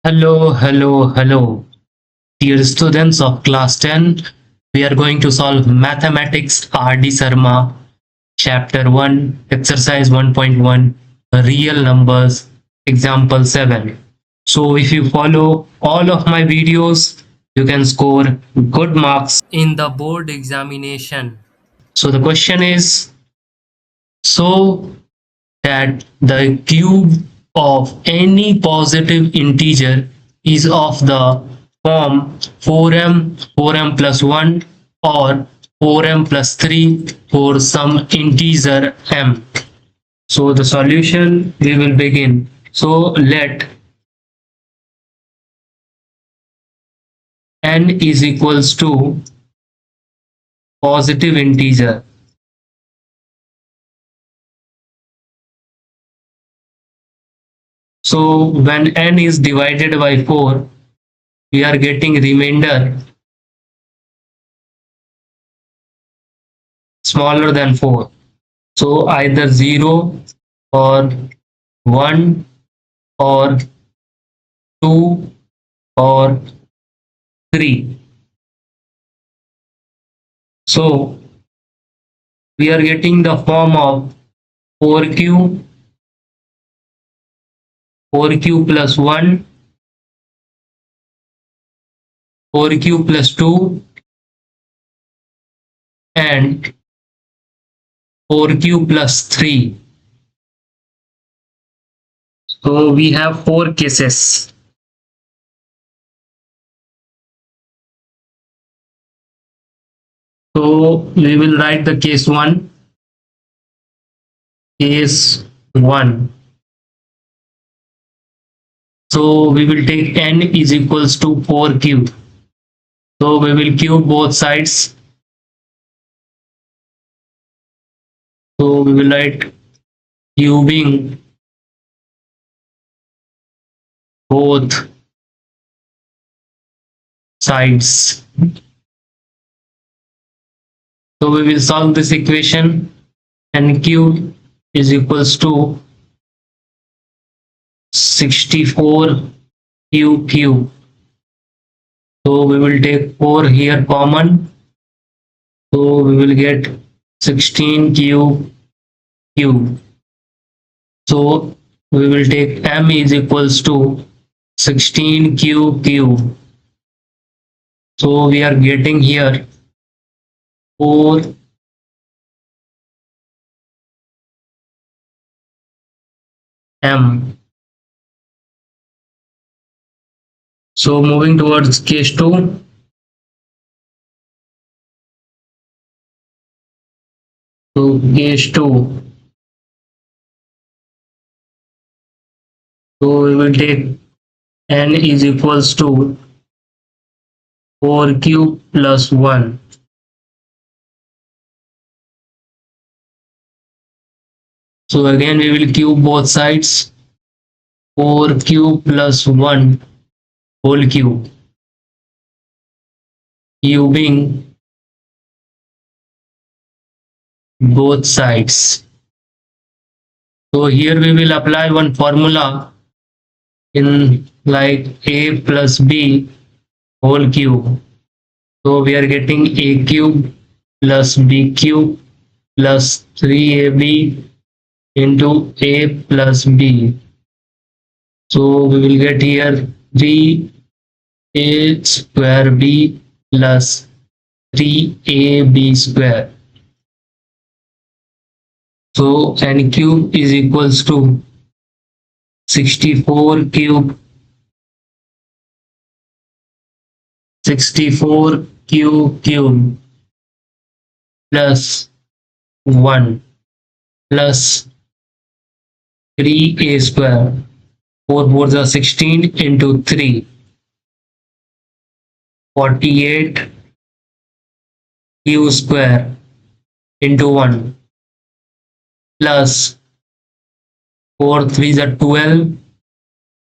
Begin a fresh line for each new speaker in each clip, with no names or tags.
Hello. Dear students of class 10, we are going to solve Mathematics R.D. Sharma, Chapter 1, Exercise 1.1, Real Numbers, Example 7. So, if you follow all of my videos, you can score good marks in the board examination. So, the question is so that the cube of any positive integer is of the form 4m plus 1 or 4m plus 3 for some integer m. So the solution we will begin. So let n is equals to positive integer. So when n is divided by 4, we are getting remainder smaller than 4. So either 0 or 1 or 2 or 3. So we are getting the form of 4q, 4q plus 1, 4q plus 2 and 4q plus 3. So we have 4 cases. So we will write the case 1. Case 1. So we will take n is equals to 4q. So we will cube both sides. So we will write cubing both sides. So we will solve this equation. N cube is equals to 64 q cube. So we will take 4 here common. So we will get 16 cube. So we will take m is equals to 16 cube. So we are getting here 4 m. So moving towards case 2. So case 2. So we will take n is equals to 4q plus 1. So again we will cube both sides. 4q plus 1 whole cube. Cubing both sides. So here we will apply one formula in like a plus b whole cube. So we are getting a cube plus b cube plus 3ab into a plus b. So we will get here 3a square b plus 3ab square. So n cube is equals to 64 cube plus 1 plus 3a square. 4 4s are 16 into 3. 48 q square into 1 plus 4 3s are 12.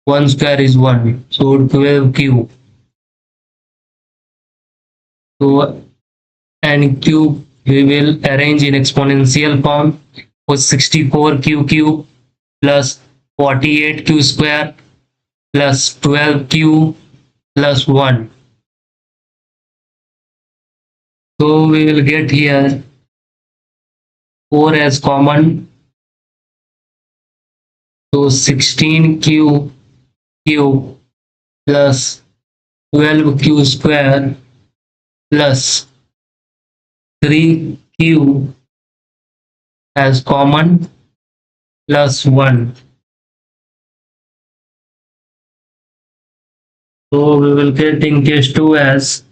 1 square is 1. So 12 cube. So n cube we will arrange in exponential form for 64 q cube plus 48 q square plus 12q plus 1. So we will get here 4 as common. So 16q cube plus 12q square plus 3q as common plus 1. So we will get in case 2 as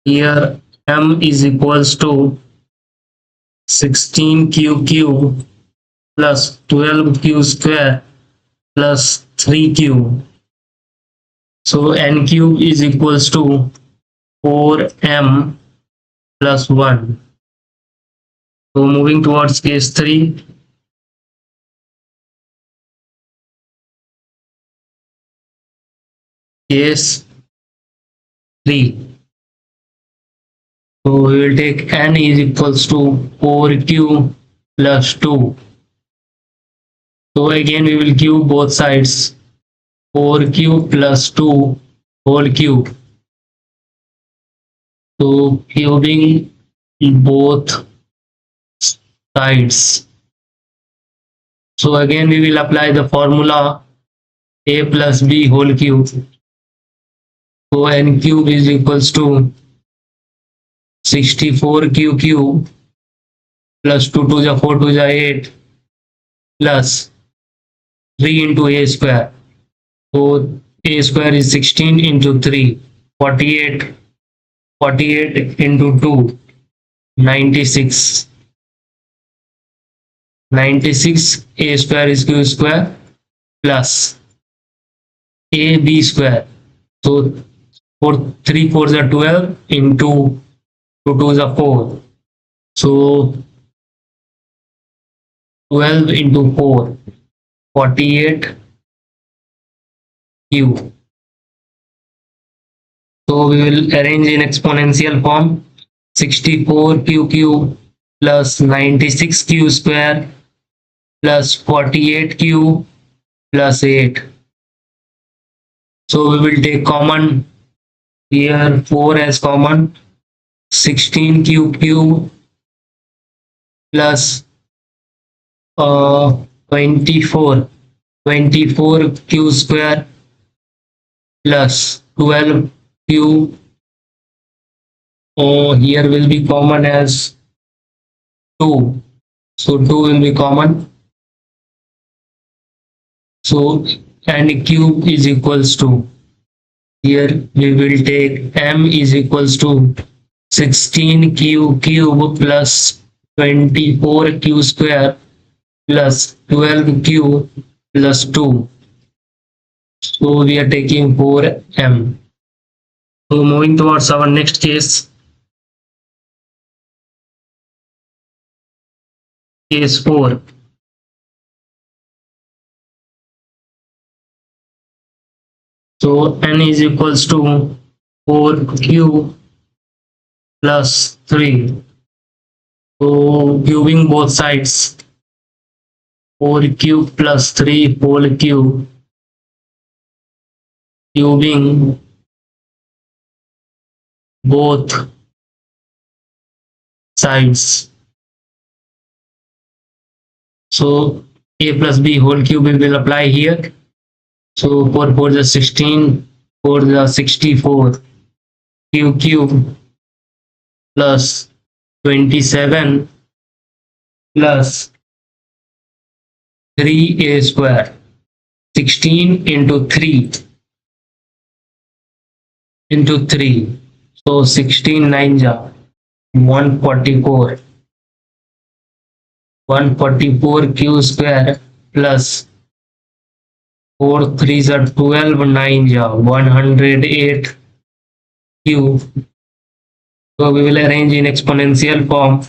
here m is equals to 16q cube plus 12q square plus 3q. So n cube is equals to 4m plus 1. So moving towards case 3. Case 3. So we will take n is equals to 4q plus 2. So again we will cube both sides. 4q plus 2 whole cube. So cubing both sides. So again we will apply the formula a plus b whole cube. So n cube is equals to 64q cube plus 2 to the 4 to the 8 plus 3 into a square. So a square is 16 into 3, 48, 48 into 2, 96. 96 a square is q square plus ab square. So 3 4s are 12 into 2 2s are 4. So 12 into 4, 48 q. So we will arrange in exponential form. 64q cube plus 96q square plus 48q plus 8. So we will take common here 4 as common. 16q cube plus 24 q square plus 12q. Here will be common as 2. So 2 will be common. So and cube is equals to, here we will take m is equals to 16q cube plus 24q square plus 12q plus 2. So we are taking 4m. So moving towards our next case. Case 4. So n is equals to 4q plus 3. So cubing both sides. 4q plus 3 whole cube. Cubing both sides. So a plus b whole cube we will apply here. So 4 4 the 16, 4 the 64, q cube plus 27 plus 3a square. 16 into 3 into 3. So 16 9 ja 144. 144 q square plus 4 3s are 12 9 ja 108 q. So we will arrange in exponential form.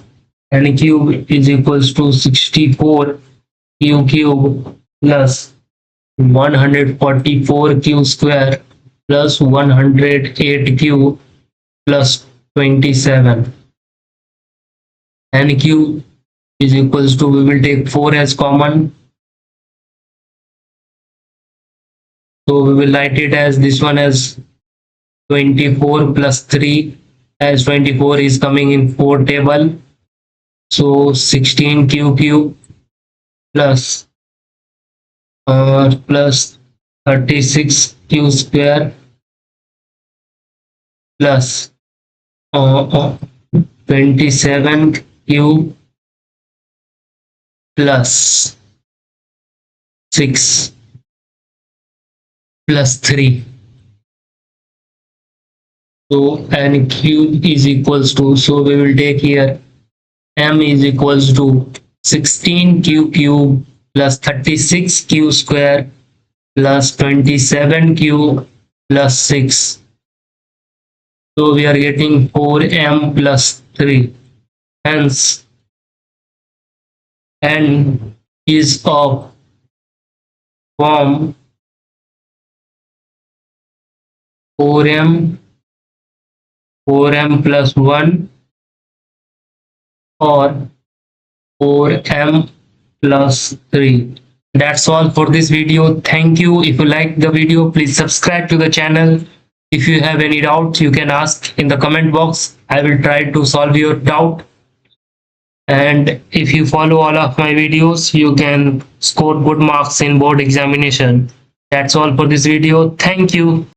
N cube is equals to 64 q cube plus 144 q square plus 108 q plus 27. N cube is equals to, we will take 4 as common. So we will write it as this one as 24 plus 3, as 24 is coming in 4 table. So 16q cube plus plus 36q square plus 27q plus 6 plus 3. So n cube is equals to, so we will take here m is equals to 16q cube plus 36q square plus 27q plus 6. So we are getting 4m plus 3. Hence, n is of form 4m, 4m plus 1 or 4m plus 3. That's all for this video. Thank you. If you like the video, please subscribe to the channel. If you have any doubts, you can ask in the comment box. I will try to solve your doubt. And if you follow all of my videos, you can score good marks in board examination. That's all for this video. Thank you.